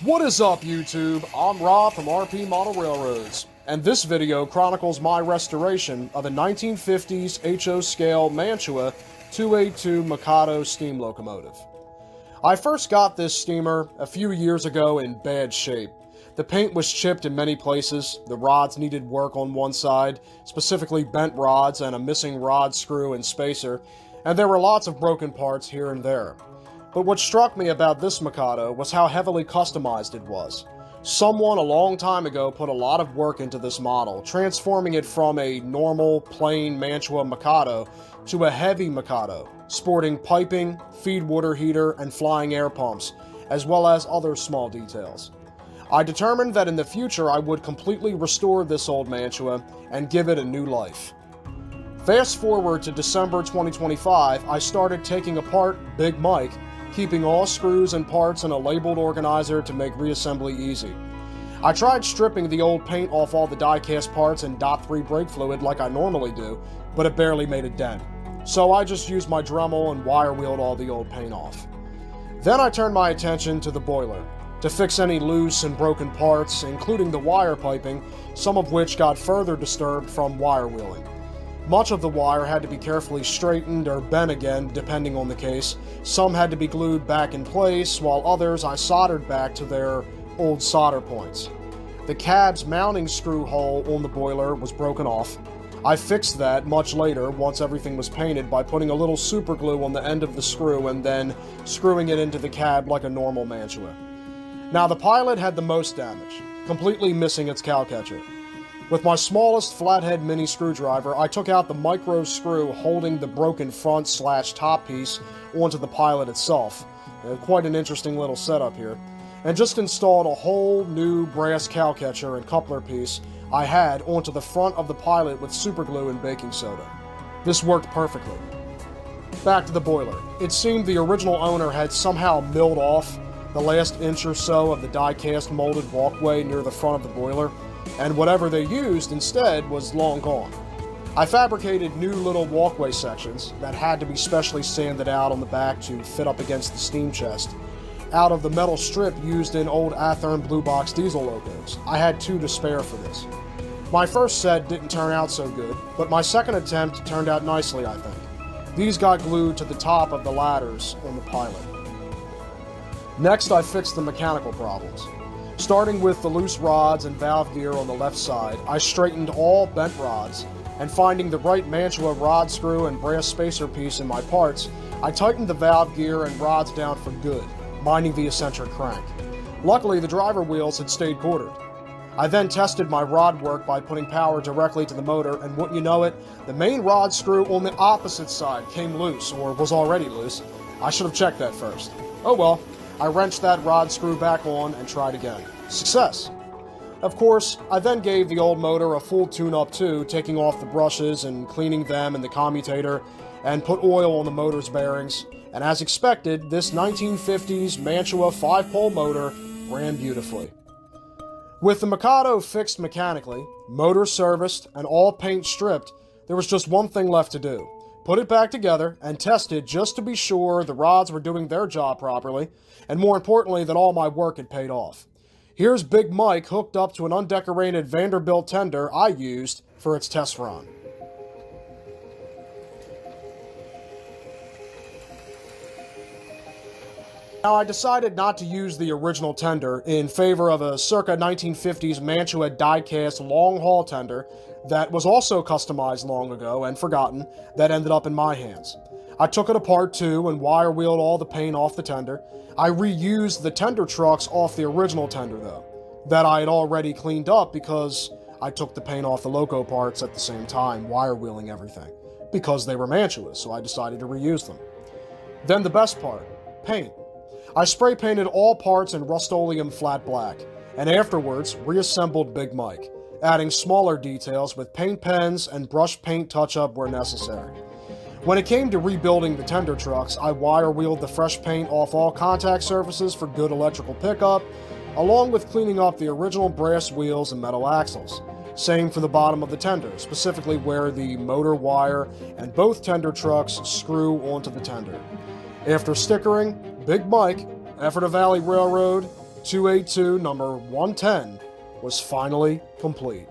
What is up, YouTube? I'm Rob from RP Model Railroads, and this video chronicles my restoration of a 1950s HO Scale Mantua 282 Mikado steam locomotive. I first got this steamer a few years ago in bad shape. The paint was chipped in many places, the rods needed work on one side, specifically bent rods and a missing rod screw and spacer, and there were lots of broken parts here and there. But what struck me about this Mikado was how heavily customized it was. Someone a long time ago put a lot of work into this model, transforming it from a normal, plain Mantua Mikado to a heavy Mikado, sporting piping, feed water heater, and flying air pumps, as well as other small details. I determined that in the future I would completely restore this old Mantua and give it a new life. Fast forward to December 2025, I started taking apart Big Mike, keeping all screws and parts in a labeled organizer to make reassembly easy. I tried stripping the old paint off all the die-cast parts in DOT3 brake fluid like I normally do, but it barely made a dent. So I just used my Dremel and wire wheeled all the old paint off. Then I turned my attention to the boiler, to fix any loose and broken parts, including the wire piping, some of which got further disturbed from wire wheeling. Much of the wire had to be carefully straightened or bent again, depending on the case. Some had to be glued back in place, while others I soldered back to their old solder points. The cab's mounting screw hole on the boiler was broken off. I fixed that much later, once everything was painted, by putting a little super glue on the end of the screw and then screwing it into the cab like a normal Mantua. Now, the pilot had the most damage, completely missing its cowcatcher. With my smallest flathead mini screwdriver, I took out the micro screw holding the broken front/top piece onto the pilot itself. Quite an interesting little setup here. And just installed a whole new brass cowcatcher and coupler piece I had onto the front of the pilot with superglue and baking soda. This worked perfectly. Back to the boiler. It seemed the original owner had somehow milled off the last inch or so of the die-cast molded walkway near the front of the boiler, and whatever they used instead was long gone. I fabricated new little walkway sections that had to be specially sanded out on the back to fit up against the steam chest, out of the metal strip used in old Athearn Blue Box diesel locos. I had two to spare for this. My first set didn't turn out so good, but my second attempt turned out nicely, I think. These got glued to the top of the ladders on the pilot. Next, I fixed the mechanical problems. Starting with the loose rods and valve gear on the left side, I straightened all bent rods, and finding the right Mantua rod screw and brass spacer piece in my parts, I tightened the valve gear and rods down for good, minding the eccentric crank. Luckily, the driver wheels had stayed quartered. I then tested my rod work by putting power directly to the motor, and wouldn't you know it, the main rod screw on the opposite side came loose, or was already loose. I should have checked that first. Oh well. I wrenched that rod screw back on and tried again. Success! Of course, I then gave the old motor a full tune-up too, taking off the brushes and cleaning them and the commutator, and put oil on the motor's bearings, and as expected, this 1950s Mantua 5-pole motor ran beautifully. With the Mikado fixed mechanically, motor serviced, and all paint stripped, there was just one thing left to do. Put it back together and test it just to be sure the rods were doing their job properly, and more importantly that all my work had paid off. Here's Big Mike hooked up to an undecorated Vanderbilt tender I used for its test run. Now, I decided not to use the original tender in favor of a circa 1950s Mantua die-cast long-haul tender that was also customized long ago and forgotten that ended up in my hands. I took it apart too and wire-wheeled all the paint off the tender. I reused the tender trucks off the original tender though, that I had already cleaned up because I took the paint off the loco parts at the same time, wire-wheeling everything, because they were Mantuas, so I decided to reuse them. Then the best part, paint. I spray painted all parts in Rust-Oleum flat black, and afterwards reassembled Big Mike, adding smaller details with paint pens and brush paint touch-up where necessary. When it came to rebuilding the tender trucks, I wire-wheeled the fresh paint off all contact surfaces for good electrical pickup, along with cleaning up the original brass wheels and metal axles. Same for the bottom of the tender, specifically where the motor wire and both tender trucks screw onto the tender. After stickering, Big Mike, Ephrata Valley RR, 282 number 110 was finally complete.